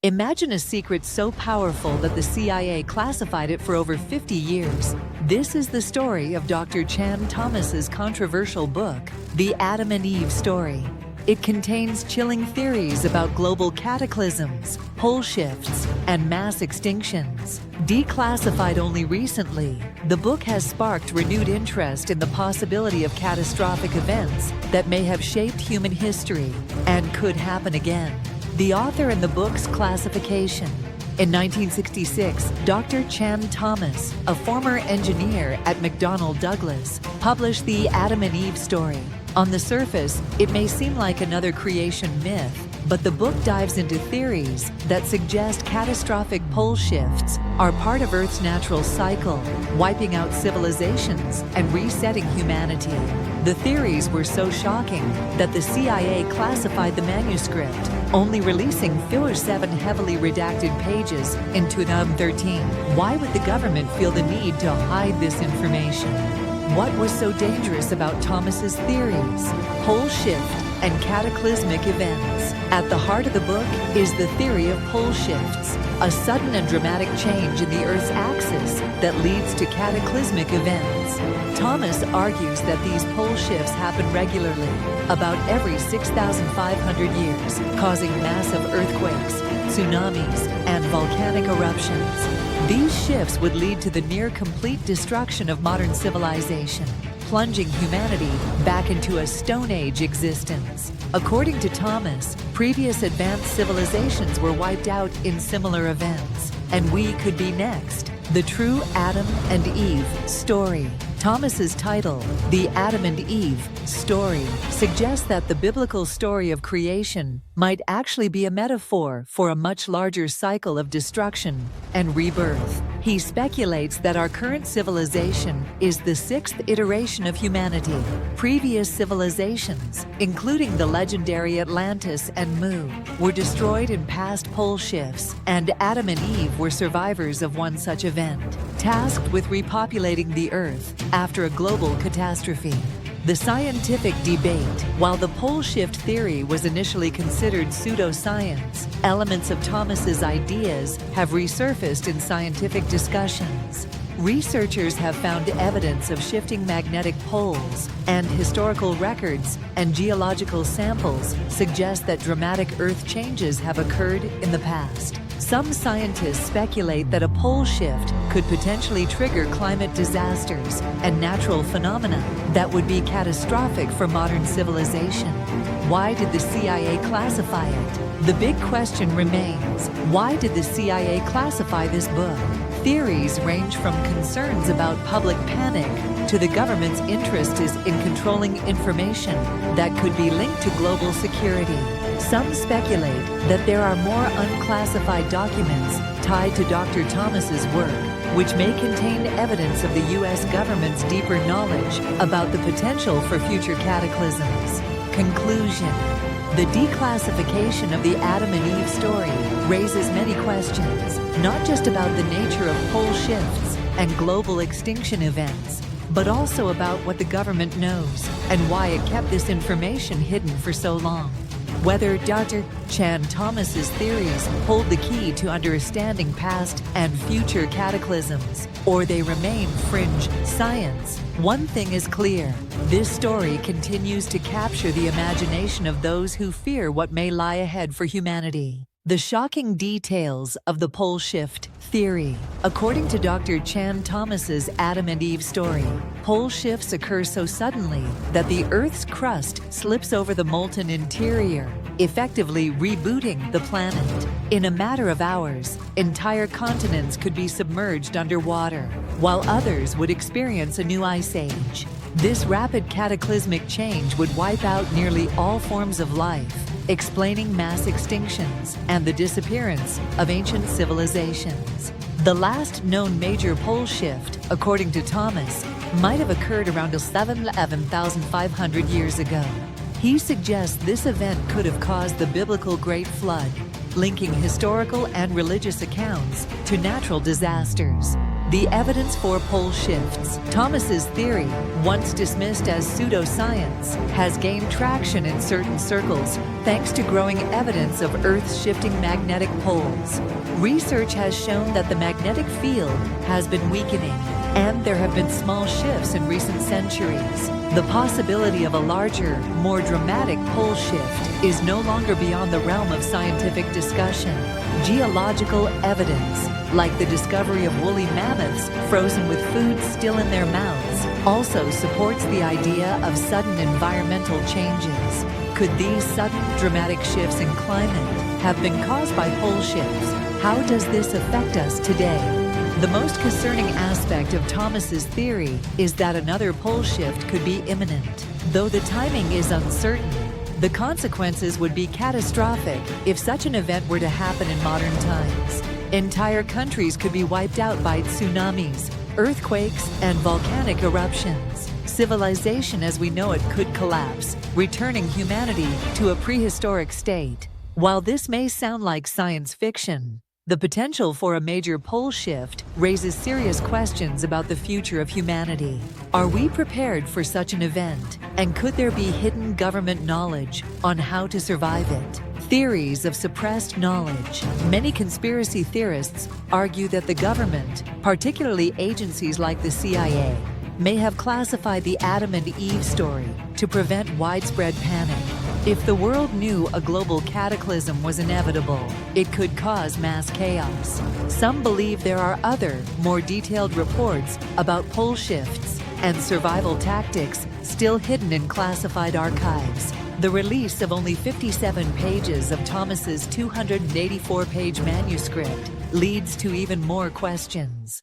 Imagine a secret so powerful that the CIA classified it for over 50 years. This is the story of Dr. Chan Thomas's controversial book, The Adam and Eve Story. It contains chilling theories about global cataclysms, pole shifts, and mass extinctions. Declassified only recently, the book has sparked renewed interest in the possibility of catastrophic events that may have shaped human history and could happen again. The author and the book's classification. In 1966, Dr. Chan Thomas, a former engineer at McDonnell Douglas, published The Adam and Eve Story. On the surface, it may seem like another creation myth, but the book dives into theories that suggest catastrophic pole shifts are part of Earth's natural cycle, wiping out civilizations and resetting humanity. The theories were so shocking that the CIA classified the manuscript, only releasing 47 heavily redacted pages in 2013. Why would the government feel the need to hide this information? What was so dangerous about Thomas's theories? Pole shift and cataclysmic events. At the heart of the book is the theory of pole shifts, a sudden and dramatic change in the Earth's axis that leads to cataclysmic events. Thomas argues that these pole shifts happen regularly, about every 6,500 years, causing massive earthquakes, tsunamis, and volcanic eruptions. These shifts would lead to the near-complete destruction of modern civilization, plunging humanity back into a Stone Age existence. According to Thomas, previous advanced civilizations were wiped out in similar events, and we could be next. The true Adam and Eve story. Thomas's title, The Adam and Eve Story, suggests that the biblical story of creation might actually be a metaphor for a much larger cycle of destruction and rebirth. He speculates that our current civilization is the sixth iteration of humanity. Previous civilizations, including the legendary Atlantis and Mu, were destroyed in past pole shifts, and Adam and Eve were survivors of one such event, tasked with repopulating the Earth after a global catastrophe. The scientific debate. While the pole shift theory was initially considered pseudoscience, elements of Thomas's ideas have resurfaced in scientific discussions. Researchers have found evidence of shifting magnetic poles, and historical records and geological samples suggest that dramatic Earth changes have occurred in the past. Some scientists speculate that a pole shift could potentially trigger climate disasters and natural phenomena that would be catastrophic for modern civilization. Why did the CIA classify it? The big question remains, why did the CIA classify this book? Theories range from concerns about public panic to the government's interest in controlling information that could be linked to global security. Some speculate that there are more unclassified documents tied to Dr. Thomas's work, which may contain evidence of the U.S. government's deeper knowledge about the potential for future cataclysms. Conclusion. The declassification of the Adam and Eve story raises many questions, not just about the nature of pole shifts and global extinction events, but also about what the government knows and why it kept this information hidden for so long. Whether Dr. Chan Thomas's theories hold the key to understanding past and future cataclysms, or they remain fringe science, one thing is clear: this story continues to capture the imagination of those who fear what may lie ahead for humanity. The shocking details of the pole shift theory. According to Dr. Chan Thomas's Adam and Eve story, pole shifts occur so suddenly that the Earth's crust slips over the molten interior, effectively rebooting the planet. In a matter of hours, entire continents could be submerged underwater, while others would experience a new ice age. This rapid cataclysmic change would wipe out nearly all forms of life, explaining mass extinctions and the disappearance of ancient civilizations. The last known major pole shift, according to Thomas, might have occurred around 11,500 years ago. He suggests this event could have caused the biblical Great Flood, linking historical and religious accounts to natural disasters. The evidence for pole shifts. Thomas's theory, once dismissed as pseudoscience, has gained traction in certain circles thanks to growing evidence of Earth's shifting magnetic poles. Research has shown that the magnetic field has been weakening, and there have been small shifts in recent centuries. The possibility of a larger, more dramatic pole shift is no longer beyond the realm of scientific discussion. Geological evidence, like the discovery of woolly mammoths frozen with food still in their mouths, also supports the idea of sudden environmental changes. Could these sudden, dramatic shifts in climate have been caused by pole shifts? How does this affect us today? The most concerning aspect of Thomas's theory is that another pole shift could be imminent. Though the timing is uncertain, the consequences would be catastrophic if such an event were to happen in modern times. Entire countries could be wiped out by tsunamis, earthquakes, and volcanic eruptions. Civilization as we know it could collapse, returning humanity to a prehistoric state. While this may sound like science fiction, the potential for a major pole shift raises serious questions about the future of humanity. Are we prepared for such an event? And could there be hidden government knowledge on how to survive it? Theories of suppressed knowledge. Many conspiracy theorists argue that the government, particularly agencies like the CIA, may have classified the Adam and Eve story to prevent widespread panic. If the world knew a global cataclysm was inevitable, it could cause mass chaos. Some believe there are other, more detailed reports about pole shifts and survival tactics still hidden in classified archives. The release of only 57 pages of Thomas's 284-page manuscript leads to even more questions.